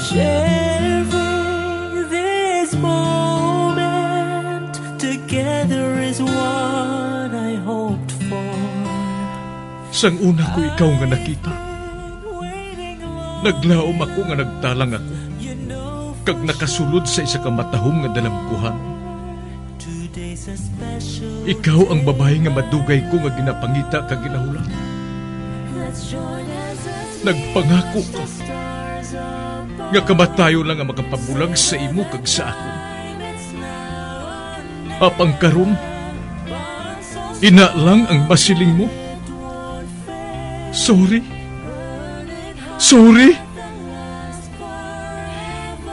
Sharing this moment together is what I hoped for. Sang una ko ikaw nga nakita, naglaom ako nga nagtalang ako, kag nakasulod sa isa ka matahom nga dalagkuhan. Ikaw ang babae nga madugay ko nga ginapangita kag ginahulan. Nagpangako ka nga kamatayo lang ang makapabulag sa imo kag sa ako. Apang karon, ina lang ang masiling mo. Sorry.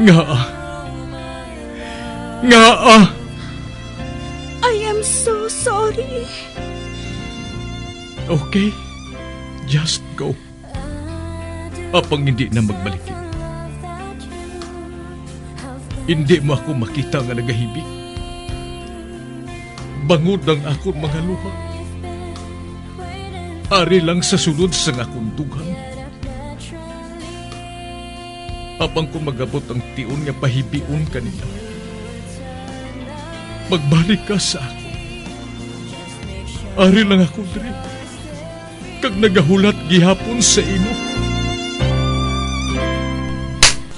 Nga. I am so sorry. Okay, just go. Apang hindi na magbalikin. Hindi mo ako makita nga nagahibig. Bangod ang akong mga luha. Ari lang sa sulod sa akong dugang. Apang ko magabot ang tiun nga pahibiun kanila. Magbalik ka sa ako. Ari lang ako diri. Kag nagahulat gihapon sa imo.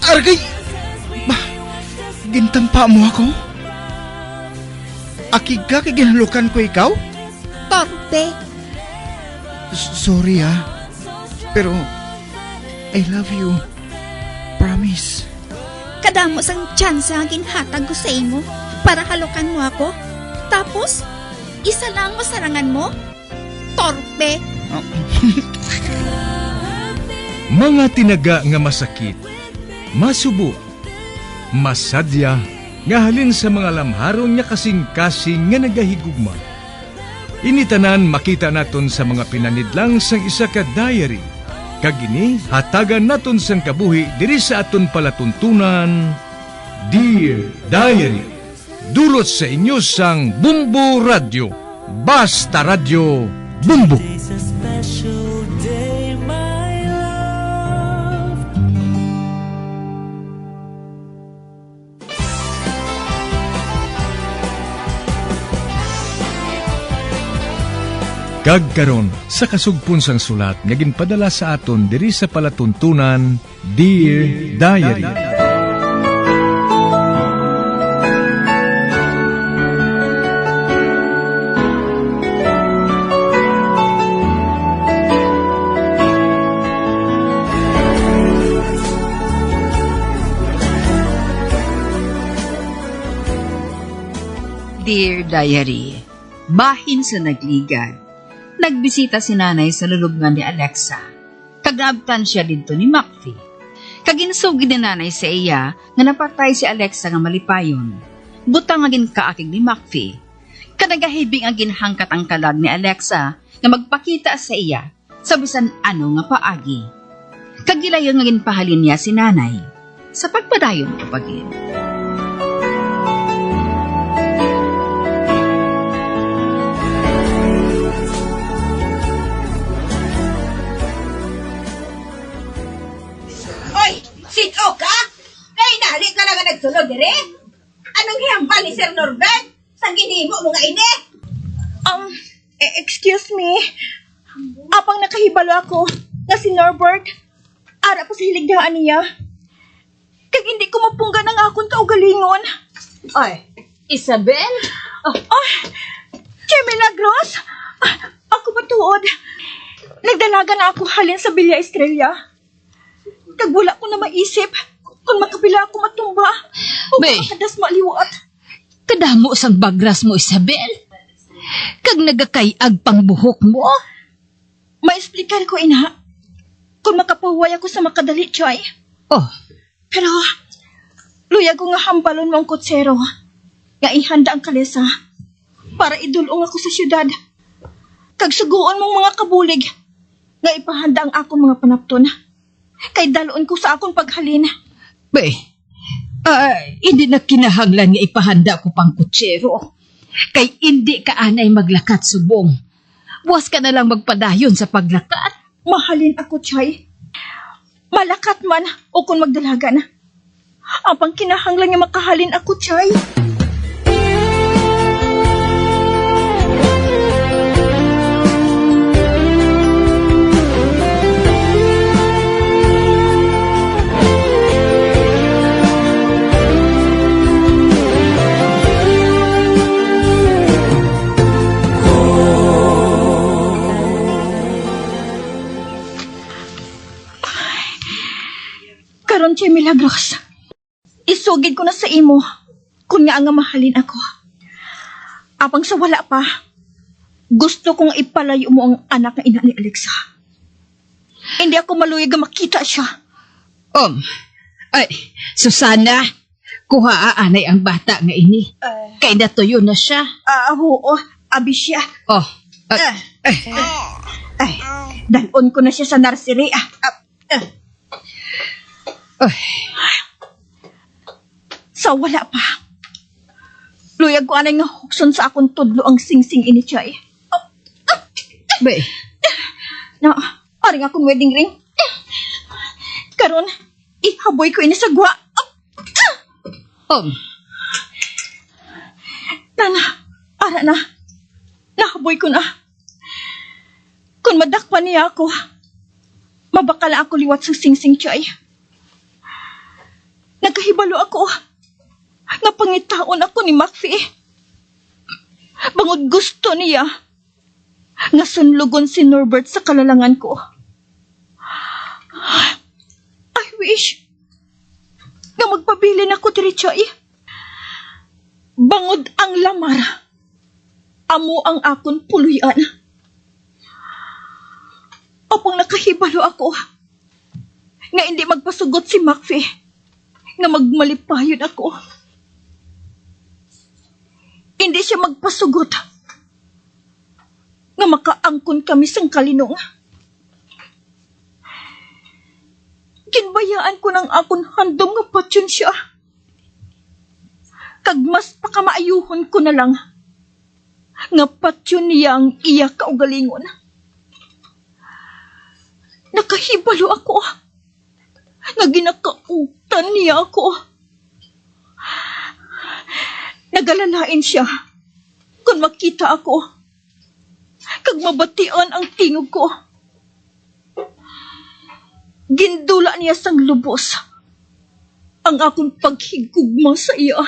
Argay! Gintampa mo ako? Akig ka kay ginalukan ko ikaw? Torpe. Sorry pero I love you. Promise. Kadamos ang tsansa ang ginhatag ko sa imo para halukan mo ako. Tapos, isa lang masarangan mo? Torpe. Mga tinaga nga masakit, masubo, masadya, nga halin sa mga lamharon nga kasing-kasing nga nagahigugma. Initanan makita naton sa mga pinanidlang sang isa ka diary. Kagini, hatagan naton sang kabuhi diri sa aton palatuntunan, Dear Diary. Dulot sa inyo sang Bumbo Radio. Basta Radio Bumbo. It's a special day, my love. Kagkaron sa kasugpon sang sulat nga ginpadala sa aton diri sa palatuntunan, Dear Diary. Dear Diary, bahin sa nagligad. Nagbisita si nanay sa lulubngan ni Alexa. Kagabtan siya dito ni Macfi. Kaginsugid ni nanay sa iya nga napatay si Alexa nga malipayon. Butang nga ginkaakig ni Macfi. Kanagahibing ang ginhangkat ang kalag ni Alexa nga magpakita sa iya sa bisan ano nga paagi. Kagilayon nga ginpahalin niya si nanay sa pagpadayon kapagin. Sito ka? Kay nali ka na nga nagsulod dire? Anong hiyambal ni Sir Norbert? Sa ginimo mo nga ini? Excuse me. Apang nakahibalo ako na si Norbert, ara pa sa hiligdaan niya. Kag hindi ko mapunggan ang akong kaugalingon. Ay, Isabel? Che Milagros? Ako ba tuod? Nagdalaga na ako halin sa Villa Estrella. Kag wala ko na maisip kung makapila ako matumba o makadas maliwat. Kadamo sang bagras mo, Isabel. Kag nagakayag pang buhok mo. Maesplikan ko, ina. Kung makapahuway ako sa makadali, Choy. Oh, Pero, luya ko nga hambalon mong kutsero. Nga ihanda ang kalesa para idulong ako sa syudad. Kag suguon mong mga kabulig nga ipahanda ang akong mga panapton. Kay daloon ko sa akong paghalin. hindi na kinahanglan nga ipahanda ko pang kutsero. Kay hindi ka anay maglakat subong. Buwas ka na lang magpadayon sa paglakat. Mahalin ako, Chay. Malakat man o kung magdalagan. Apang kinahanglan nga makahalin ako, Chay. Karon, Chay Milagros. Isugid ko na sa imo kung nga nga mahalin ako. Apang sa wala pa, gusto kong ipalayo mo ang anak na ina ni Alexa. Hindi ako maluyag nga makita siya. Ay, Susana, kuha anay ang bata nga ini. Kay natuyo na siya. Oo, abi siya. Ay, Dalon ko na siya sa nursery. Sa wala pa. Luyag ko anay nga hukson sa akong tudlo ang sing-sing ini Chay. Bay, Na, aring akong wedding ring. Karon, ihaboy ko ini sa gwa. Nana, ara na. Nahaboy ko na. Kung madakpan niya ako, mabakala ako liwat sa sing-sing Chay. Nagkahibalo ako. Napangitaon ako ni Macfi. Bangod gusto niya nga sunlugon si Norbert sa kalalangan ko. I wish nga magpabilin ako diri Chay. Bangod ang lamar, amo ang akon puluyan. Apang nakahibalo ako nga hindi magpasugot si Macfi nga magmalipayod ako. Hindi siya magpasugot nga makaangkon kami sang kalinong. Ginbayaan ko ng akon handom nga patsyon siya. Kag mas pakamaayuhon ko na lang nga patsyon niya ang iya kaugalingon. Nakahibalo ako nga ginakautan niya ako. Nagalalain siya kung makita ako kag mabatian ang tingog ko. Gindula niya sang lubos ang akong paghigugma sa iya.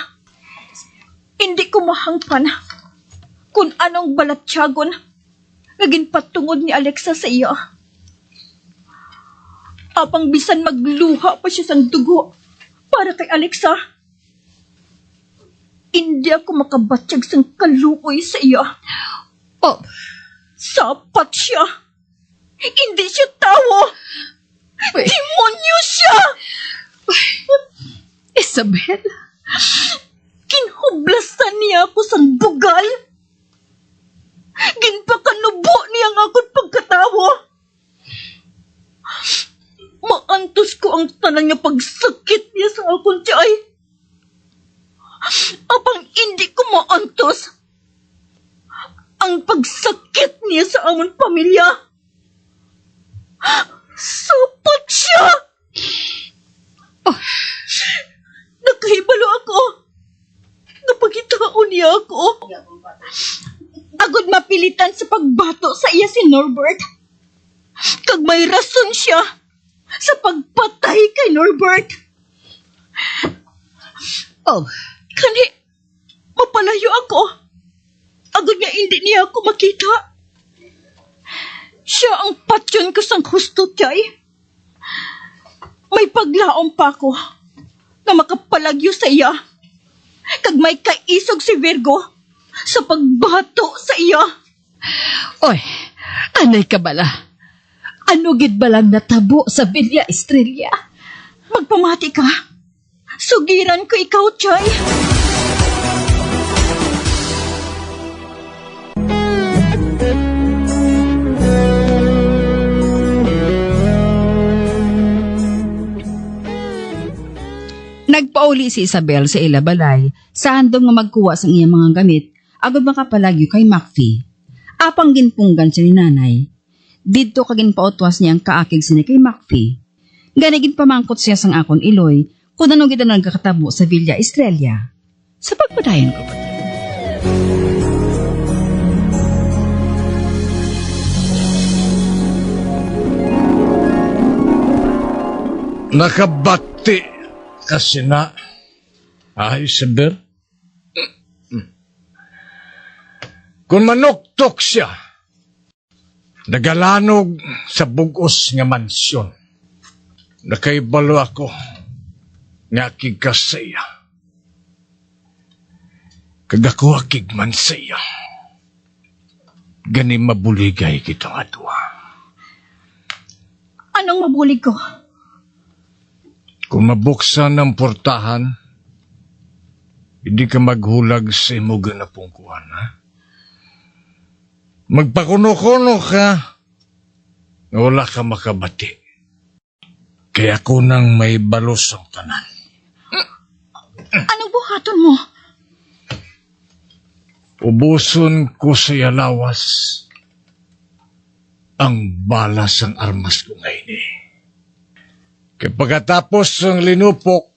Hindi ko mahangpan kung anong balatsyagon nga ginpatungod ni Alexa sa iya. Apang bisan magluha pa siya sang dugo para kay Alexa, hindi ako makabatsyag sang kaluoy sa iya. Sapat siya. Hindi siya tao. Demonyo siya. Isabel? Kinhublasan niya ako sang bugal. Ginpakanubo niya ang akong pagkatawo. Maantos ko ang tanan nga pagsakit niya sa akong tiyay. Apang hindi ko maantos ang pagsakit niya sa amon pamilya. Sapat siya. Nakahibalo ako. Napagitaon niya ako. Agod mapilitan sa pagbato sa iya si Norbert. Kag may rason siya sa pagpatay kay Norbert. Kani, mapalayo ako. Agad nga hindi niya ako makita. Siya ang patsyon ko sang husto, Chay. May paglaom pa ako na makapalagyo sa iya. Kag may kaisog si Virgo sa pagbato sa iya. Oy, anay ka bala? Ano gid balang natabo sa Villa Estrella? Magpamati ka. Sugiran ko ikaw, Chay. Nagpauli si Isabel sa ilabalay sa handom nga magkuha sa iyang mga gamit agad makapalagyo kay Macfi. Apang ginpunggan siya ni nanay. Didto kagin pautwas niya ang kaakig sini kay Macfi. Ganigin pamangkot siya sang akon iloy kung ano kita nagkakatamo sa Villa Estrella. Sa pagpadayan ko ba? Nakabati kasi na. Ay, saber. Kung manuktok siya, nagalanog sa bugos nga mansyon. Nakaibalo ako nga kigkasaya. Kagako akigman saya. Gani mabuligay kita nga duwa. Anong mabulig ko? Kung mabuksan ng portahan, hindi ka maghulag sa imo ganapungkuhan, ha? Magpakuno-kuno ka, na wala ka makabati. Kaya ko nang may balos ang tanan. Anong buhaton mo? Ubuson ko sa yalawas ang balas ang armas ko ngayon eh. Kaya pagkatapos ng linupok,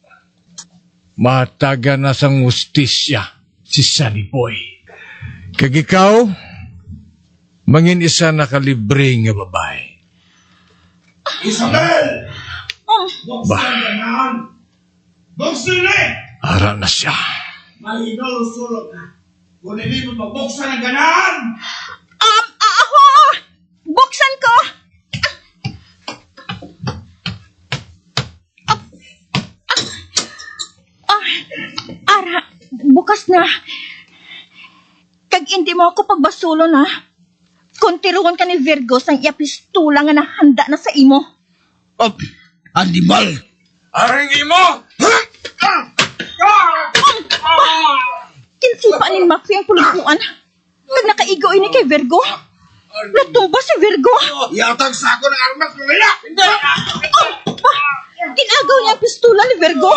mataga na sang ustisya si Sunny Boy. Kag ikaw, mangin isa nakalibre nga babae. Isabel! Ba, Buksan na eh! ara na siya. Malinaw sulok na. Kung hindi mo magbuksan ang ganahan! Ako! Buksan ko! Ara, bukas na. Kag hindi mo ako pagbasulo na. Kung tiruon ka ni Virgo sang iapistula nga nahanda na sa imo. Animal! Aring imo! Kinsipa ni Maxi ang pulpuan. Kag nakaigo ini kay Virgo. Natumba si Virgo. Yatag sa ako ng armas ko kaya! Hindi! Ginagaw niya ang pistola ni Virgo.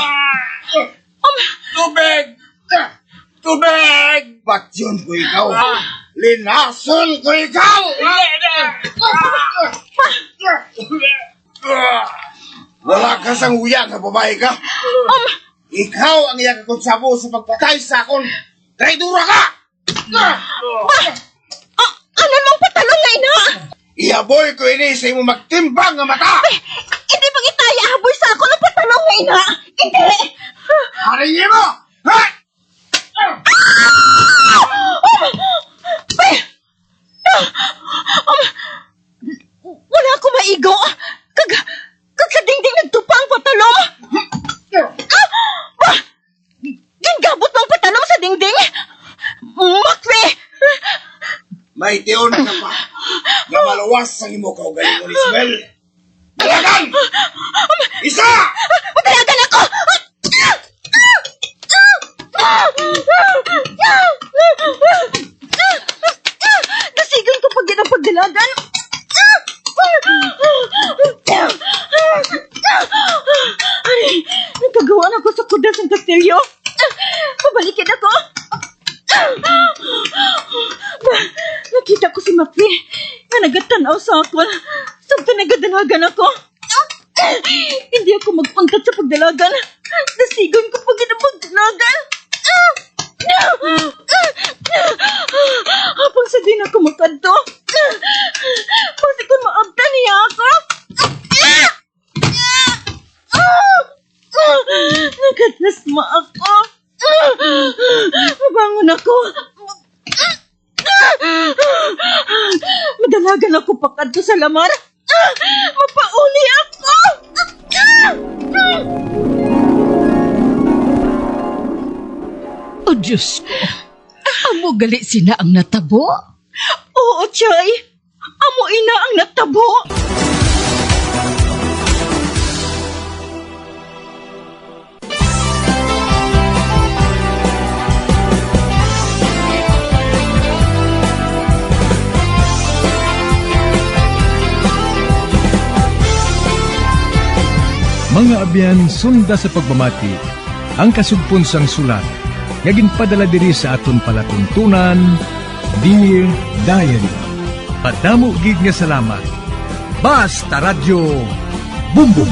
Tubig! Tubig! Ba't yun ko ikaw? Linason ko ikaw! Wala ka sang uya nga babae ka. Ikaw ang iyang kakunsabo sa pagpatay sa akong traidura ka! Ano mong patalong nga ina? Iyaboy ko ini sa imo magtimbang nga mata! Hindi bang itaya haboy sa ako ng patalong nga ina? Hindi! Haringin mo! Ha? Wala ako maigo. Kagkadingding nagtupa ang patalong. Gingabot mo ang patalong sa dingding. Makwe! May tiyon ka pa na malawas ang imo kaugaling mo ni Isabel. Dalagan! Isa! Dalagan ako! Nasigan ko pag yan ang pagdalagan. Ay, nagkagawan ako sa kudas ng kastilyo. Pabalikin ako. Nakita ko si Mapi na nagatanaw sa akin. Samtang nagadalagan ako. Hindi ako magpangkat sa pagdalagan. Nasigan ko pag yan ang pagdalagan. Habang sa din ako makadto. Kasi kung maabta niya ako. Nagkatlasma ako. Mabangon ako. Madalagan ako pakadto sa lamar. Mapauli ako. O Diyos ko, amo gali sina ang natabo. Oo, Chay. Amo ina ang natabo. Mga abyan, sunda sa pagmamati, ang kasugpon sang sulat, ngaging padala diri sa aton palatuntunan, Dear Diary. Padamo gig nga salamat. Basta Radio Bumbum.